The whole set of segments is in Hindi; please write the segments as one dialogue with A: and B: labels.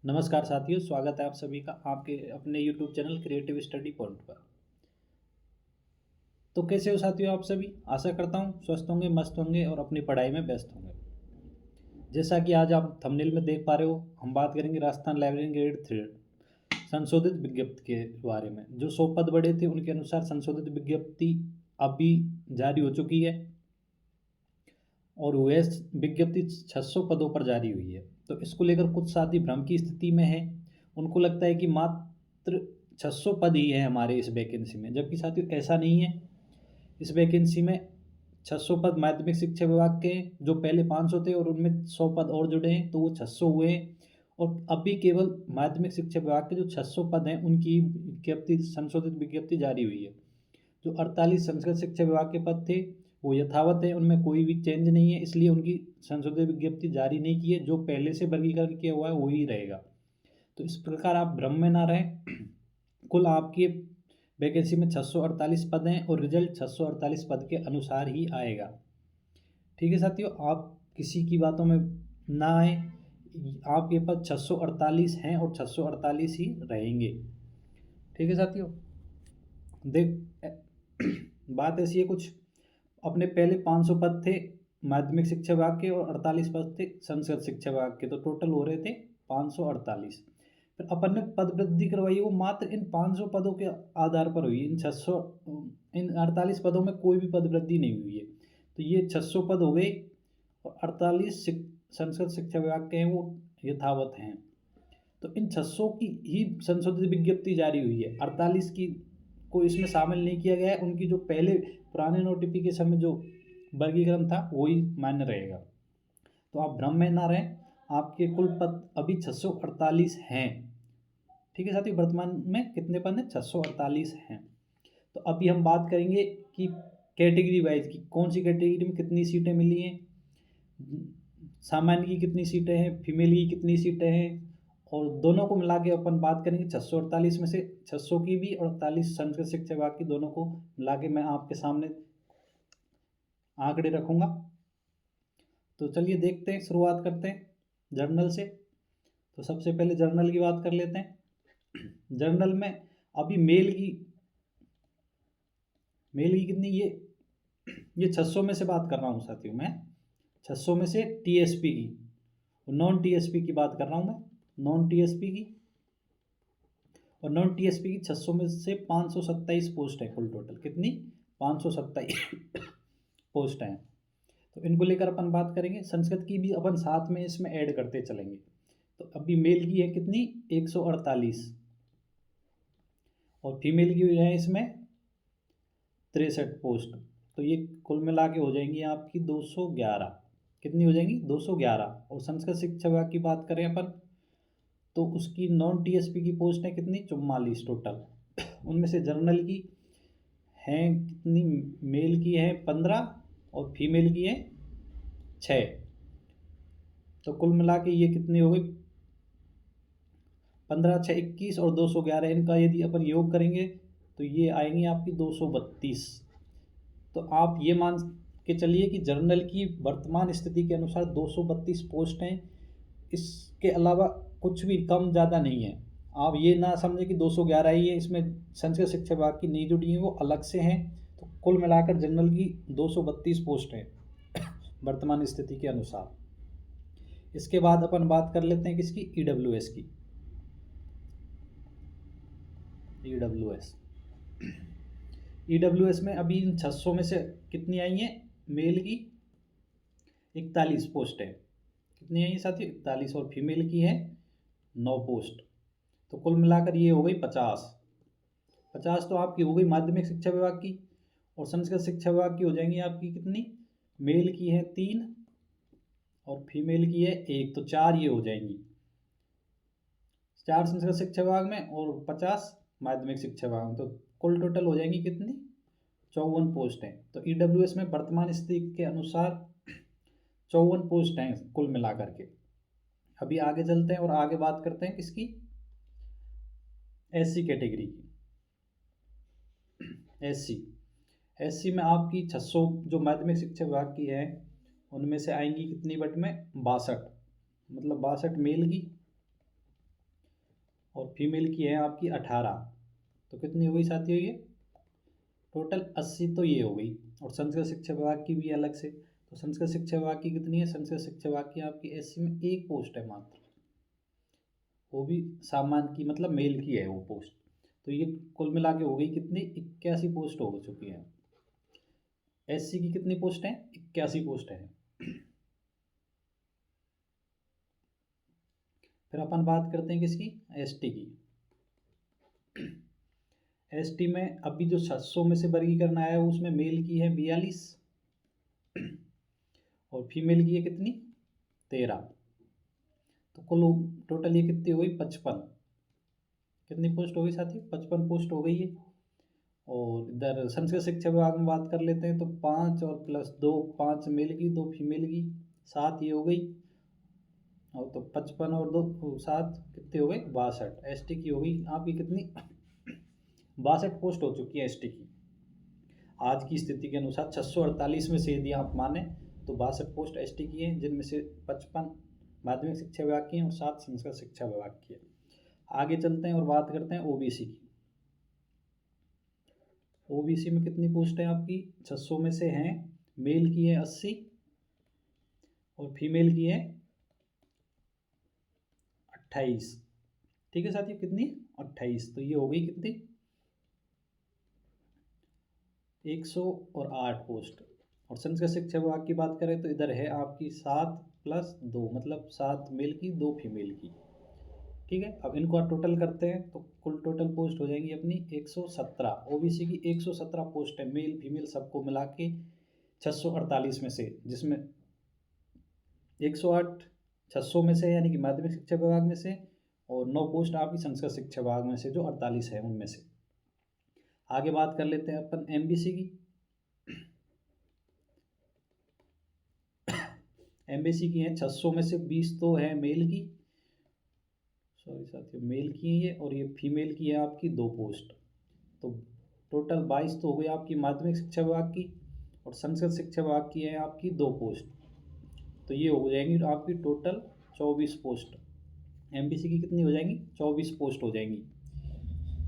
A: नमस्कार साथियों, स्वागत है आप सभी का आपके अपने YouTube channel creative study point पर। तो कैसे हो साथियों आप सभी? आशा करता हूँ स्वस्थ होंगे, मस्त होंगे और अपनी पढ़ाई में व्यस्त होंगे। जैसा कि आज आप थंबनेल में देख पा रहे हो, हम बात करेंगे राजस्थान लाइब्रेरी ग्रेड 3 संशोधित विज्ञप्ति के बारे में। जो 100 पद बढ़े थे उनके अनुसार संशोधित विज्ञप्ति अभी जारी हो चुकी है और वह विज्ञप्ति 600 पदों पर जारी हुई है। तो इसको लेकर कुछ साथी भ्रम की स्थिति में है। उनको लगता है कि मात्र 600 पद ही है हमारे इस वैकेंसी में, जबकि साथियों ऐसा नहीं है। इस वैकेंसी में 600 पद माध्यमिक शिक्षा विभाग के जो पहले 500 थे और उनमें 100 पद और जुड़े हैं, तो वो 600 हुए हैं। और अभी केवल माध्यमिक शिक्षा विभाग के जो 600 पद हैं उनकी विज्ञप्ति संशोधित विज्ञप्ति जारी हुई है। जो 48 संस्कृत शिक्षा विभाग के पद थे वो यथावत है, उनमें कोई भी चेंज नहीं है, इसलिए उनकी संशोधित विज्ञप्ति जारी नहीं की है। जो पहले से वर्गीकरण किया हुआ है वही रहेगा। तो इस प्रकार आप भ्रम में ना रहें। कुल आपकी वैकेंसी में 648 पद हैं और रिजल्ट 648 पद के अनुसार ही आएगा। ठीक है साथियों, आप किसी की बातों में ना आए। आपके पास 648 हैं और 648 ही रहेंगे। ठीक है साथियों, देख बात ऐसी है कुछ। अपने पहले 500 पद थे माध्यमिक शिक्षा विभाग के और 48 पद थे संस्कृत शिक्षा विभाग के, तो टोटल हो रहे थे 548। फिर अपन ने पद वृद्धि करवाई, वो मात्र इन 500 पदों के आधार पर हुई। इन 48 पदों में कोई भी पद वृद्धि नहीं हुई है। तो ये 600 पद हो गए और 48 संस्कृत शिक्षा विभाग के हैं वो यथावत हैं। तो इन 600 की ही संशोधित विज्ञप्ति जारी हुई है, 48 की को इसमें शामिल नहीं किया गया है। उनकी जो पहले पुराने नोटिफिकेशन में जो वर्गीकरण था वही मान्य रहेगा। तो आप भ्रम में ना रहें, आपके कुल पद अभी 648 हैं। ठीक है साथियों, वर्तमान में कितने पद हैं? 648 हैं। तो अभी हम बात करेंगे कि कैटेगरी वाइज की कौन सी कैटेगरी में कितनी सीटें मिली हैं, सामान्य की कितनी सीटें हैं, फीमेल की कितनी सीटें हैं, और दोनों को मिला के अपन बात करेंगे। 648 में से 600 की भी और 48 संस्कृत शिक्षा विभाग की, दोनों को मिला के मैं आपके सामने आंकड़े रखूंगा। तो चलिए देखते हैं, शुरुआत करते हैं जर्नल से। तो सबसे पहले जर्नल की बात कर लेते हैं। जर्नल में अभी मेल की कितनी, ये 600 में से बात कर रहा हूँ साथियों मैं। 600 में से टीएसपी की और नॉन टीएसपी की बात कर रहा हूँ मैं। नॉन टीएसपी की और नॉन टीएसपी की 600 में से 527 पोस्ट है कुल। टोटल कितनी? 527 पोस्ट हैं। तो इनको लेकर अपन बात करेंगे। संस्कृत की भी अपन साथ में इसमें ऐड करते चलेंगे। तो अभी मेल की है कितनी? 148 और फीमेल की है इसमें 63 पोस्ट। तो ये कुल मिला के हो जाएंगी आपकी 211। कितनी हो जाएंगी? 211। और संस्कृत शिक्षा विभाग की बात करें अपन तो उसकी नॉन टीएसपी की पोस्ट है कितनी? 44 टोटल। उनमें से जर्नल की हैं कितनी? मेल की है 15 और फीमेल की है 6। तो कुल मिला के ये कितनी हो गई? 15 6 21 और 211। इनका यदि अपन योग करेंगे तो ये आएंगी आपकी 232। तो आप ये मान के चलिए कि जर्नल की वर्तमान स्थिति के अनुसार 232 पोस्ट हैं। इसके अलावा कुछ भी कम ज़्यादा नहीं है। आप ये ना समझें कि 211 ही है, इसमें संस्कृत शिक्षा विभाग की नहीं जुड़ी हैं, वो अलग से हैं। तो कुल मिलाकर जनरल की 232 पोस्ट हैं वर्तमान स्थिति के अनुसार। इसके बाद अपन बात कर लेते हैं किसकी? ईडब्ल्यूएस की। ईडब्ल्यूएस में अभी इन 600 में से कितनी आई हैं? मेल की 41 पोस्ट है। कितनी आई साथी? 41। और फीमेल की है 9 पोस्ट। तो कुल मिलाकर ये हो गई 50। 50 तो आपकी हो गई माध्यमिक शिक्षा विभाग की। और संस्कृत शिक्षा विभाग की हो जाएंगी आपकी कितनी? मेल की है 3 और फीमेल की है 1। तो 4 ये हो जाएंगी। 4 संस्कृत शिक्षा विभाग में और 50 माध्यमिक शिक्षा विभाग में। तो कुल टोटल हो जाएंगी कितनी? 54 पोस्ट हैं। तो ईडब्ल्यूएस में वर्तमान स्थिति के अनुसार 54 पोस्ट हैं कुल मिलाकर के। अभी आगे चलते हैं और आगे बात करते हैं किसकी? एससी कैटेगरी की। एससी में आपकी 600 जो माध्यमिक शिक्षा विभाग की है उनमें से आएंगी कितनी बट में? 62। मतलब 62 मेल की और फीमेल की है आपकी 18। तो कितनी हो गई साथियों ये टोटल 80 तो ये हो गई। और संस्कृत शिक्षा विभाग की भी अलग से, तो संस्कृत शिक्षा विभाग की कितनी है, संस्कृत शिक्षा विभाग की आपकी एससी में एक पोस्ट है मात्र, वो भी सामान्य की मतलब मेल की है वो पोस्ट। तो ये कुल मिला के हो गई कितनी 81 पोस्ट हो चुकी हैं। एससी की कितनी पोस्ट हैं 81 पोस्ट हैं। फिर अपन बात करते हैं किसकी एसटी की। एसटी में अभी जो 600 में से वर्गीकरण आया है उसमें मेल की है 42 और फीमेल की है कितनी 13। तो कुल टोटल ये कितनी हो गई 55। कितनी पोस्ट हो गई साथी 55 पोस्ट हो गई है। और इधर संस्कृत शिक्षा विभाग में बात कर लेते हैं तो 5 और प्लस 2, 5 मेल की 2 फीमेल की 7 ये हो गई। और तो 55 और 2 7 कितने हो गए 62। एसटी की हो गई आपकी कितनी 62 पोस्ट हो चुकी है एसटी की। आज की स्थिति के अनुसार 648 में से यदि आप माने तो 62 पोस्ट एसटी की हैं, जिनमें से 55 माध्यमिक शिक्षा विभाग की हैं और 7 संस्कृत शिक्षा विभाग की है। आगे चलते हैं और बात करते हैं ओबीसी की। ओबीसी में कितनी पोस्ट है आपकी 600 में से हैं, मेल की है 80 और फीमेल की है 28। ठीक है साथियों कितनी 28। तो ये हो गई कितनी 108 पोस्ट। और संस्कृत शिक्षा विभाग की बात करें तो इधर है आपकी 7 प्लस 2 मतलब 7 मेल की 2 फीमेल की। ठीक है, अब इनको टोटल करते हैं तो कुल टोटल पोस्ट हो जाएंगी अपनी 117। ओबीसी की 117 पोस्ट है, मेल फीमेल सबको मिला के 648 में से, जिसमें 108 600 में से यानी कि माध्यमिक शिक्षा विभाग में से, और 9 पोस्ट आपकी संस्कृत शिक्षा विभाग में से जो 48 है उनमें से। आगे बात कर लेते हैं अपन एमबीसी की। एमबीसी की है 600 में से 20 तो है मेल की, सॉरी साथियों मेल की है ये, और ये फीमेल की है आपकी 2 पोस्ट। तो टोटल 22 तो हो गई आपकी माध्यमिक शिक्षा विभाग की, और संस्कृत शिक्षा विभाग की है आपकी 2 पोस्ट। तो ये हो जाएंगी आपकी टोटल 24 पोस्ट। एमबीसी की कितनी हो जाएंगी 24 पोस्ट हो जाएंगी,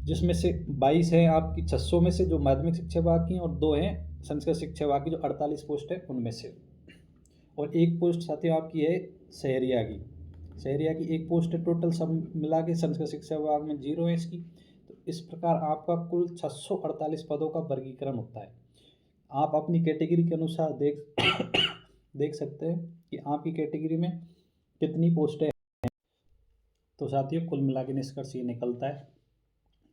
A: जिसमें से 22 है आपकी 600 में से जो माध्यमिक शिक्षा विभाग की हैं, और 2 हैं संस्कृत शिक्षा विभाग की जो 48 पोस्ट है उनमें से। और एक पोस्ट साथियों आपकी है शहरिया की। शहरिया की एक पोस्ट है, टोटल सब मिला के संस्कृत शिक्षा विभाग में 0 है इसकी। तो इस प्रकार आपका कुल 648 पदों का वर्गीकरण होता है। आप अपनी कैटेगरी के अनुसार देख सकते हैं कि आपकी कैटेगरी में कितनी पोस्टें हैं। तो साथियों कुल मिला के निष्कर्ष ये निकलता है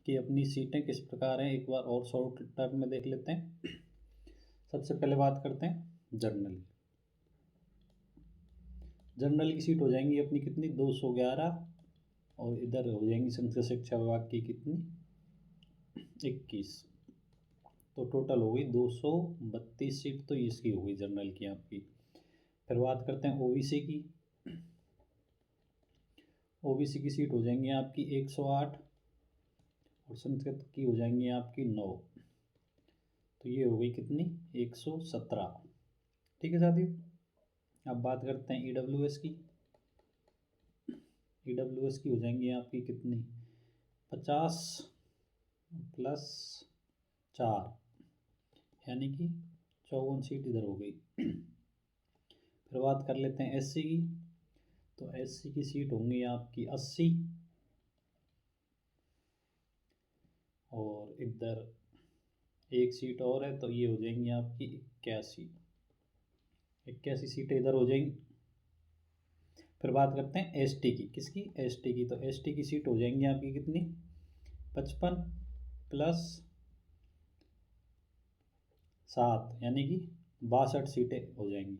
A: कि अपनी सीटें किस प्रकार हैं, एक बार और शॉर्ट टर्म में देख लेते हैं। सबसे पहले बात करते हैं जनरल। जनरल की सीट हो जाएंगी अपनी कितनी 211, और इधर हो जाएंगी संस्कृत शिक्षा विभाग की कितनी 21। तो टोटल हो गई 232 सीट, तो इसकी हो गई जनरल की आपकी। फिर बात करते हैं ओबीसी की। ओबीसी की सीट हो जाएंगी आपकी 108 और संस्कृत की हो जाएंगी आपकी 9। तो ये हो गई कितनी 117। ठीक है साथियों, अब बात करते हैं ईडब्ल्यूएस की। ईडब्ल्यूएस की हो जाएंगी आपकी कितनी 50 प्लस 4 यानी कि 54 सीट इधर हो गई। फिर बात कर लेते हैं एससी की। तो एससी की सीट होंगी आपकी 80, और इधर एक सीट और है तो ये हो जाएंगी आपकी 81 सीटें इधर हो जाएंगी। फिर बात करते हैं एसटी की। किसकी एसटी की। तो एसटी की सीट हो जाएंगी आपकी कितनी 55 प्लस 7 यानी कि 62 सीटें हो जाएंगी।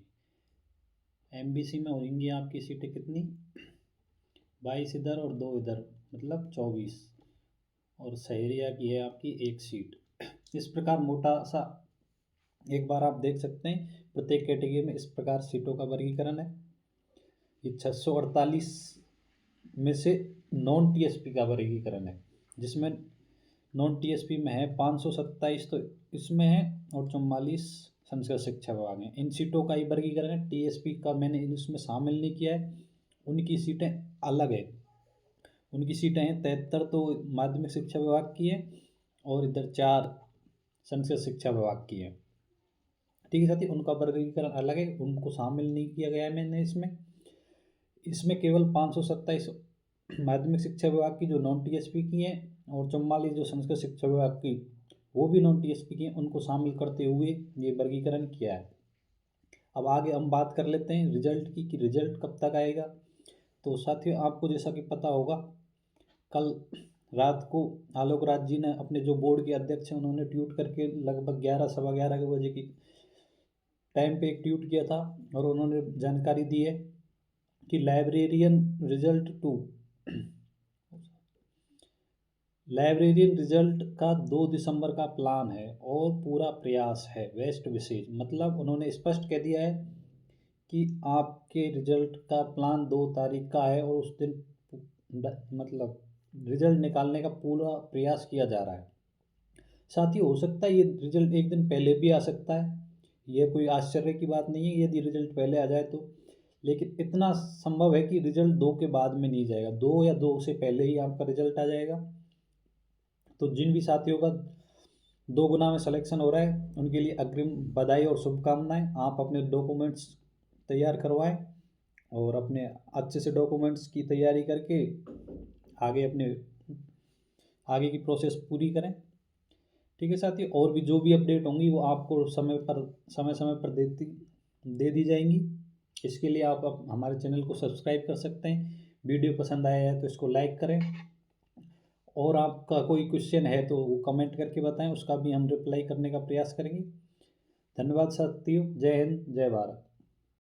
A: एमबीसी में हो जाएंगी आपकी सीटें कितनी 22 इधर और 2 इधर मतलब 24, और शहरिया की है आपकी 1 सीट। इस प्रकार मोटा सा एक बार आप देख सकते हैं प्रत्येक कैटेगरी में इस प्रकार सीटों का वर्गीकरण है। ये 648 में से नॉन टीएसपी का वर्गीकरण है, जिसमें नॉन टीएसपी में है 527 तो इसमें है, और 44 संस्कृत शिक्षा विभाग है। इन सीटों का ही वर्गीकरण है, टीएसपी का मैंने इसमें शामिल नहीं किया है, उनकी सीटें अलग है। उनकी सीटें हैं 73 तो माध्यमिक शिक्षा विभाग की है और इधर 4 संस्कृत शिक्षा विभाग की है। ठीक है साथी, उनका वर्गीकरण अलग है, उनको शामिल नहीं किया गया है मैंने इसमें केवल 527 माध्यमिक शिक्षा विभाग की जो नॉन टीएसपी की हैं और 44 जो संस्कृत शिक्षा विभाग की वो भी नॉन टीएसपी की हैं, उनको शामिल करते हुए ये वर्गीकरण किया है। अब आगे हम बात कर लेते हैं रिजल्ट की कि रिजल्ट कब तक आएगा। तो साथियों, आपको जैसा कि पता होगा, कल रात को आलोक राज जी ने अपने जो बोर्ड के अध्यक्ष हैं उन्होंने ट्वीट करके लगभग 11 सवा 11 के बजे की टाइम पे एक ट्वीट किया था और उन्होंने जानकारी दी है कि लाइब्रेरियन रिजल्ट का 2 दिसंबर का प्लान है और पूरा प्रयास है वेस्ट विशेष। मतलब उन्होंने स्पष्ट कह दिया है कि आपके रिजल्ट का प्लान 2 तारीख का है और उस दिन मतलब रिजल्ट निकालने का पूरा प्रयास किया जा रहा है। साथ ही हो सकता है ये रिजल्ट एक दिन पहले भी आ सकता है, यह कोई आश्चर्य की बात नहीं है यदि रिजल्ट पहले आ जाए तो, लेकिन इतना संभव है कि रिजल्ट 2 के बाद में नहीं जाएगा, 2 या 2 से पहले ही आपका रिजल्ट आ जाएगा। तो जिन भी साथियों का 2 गुना में सिलेक्शन हो रहा है उनके लिए अग्रिम बधाई और शुभकामनाएं। आप अपने डॉक्यूमेंट्स तैयार करवाएं और अपने अच्छे से डॉक्यूमेंट्स की तैयारी करके आगे की प्रोसेस पूरी करें। ठीक है साथियों, और भी जो भी अपडेट होंगी वो आपको समय समय पर दे दी जाएंगी। इसके लिए आप हमारे चैनल को सब्सक्राइब कर सकते हैं। वीडियो पसंद आया है तो इसको लाइक करें और आपका कोई क्वेश्चन है तो वो कमेंट करके बताएं, उसका भी हम रिप्लाई करने का प्रयास करेंगे। धन्यवाद साथियों, जय हिंद, जय भारत।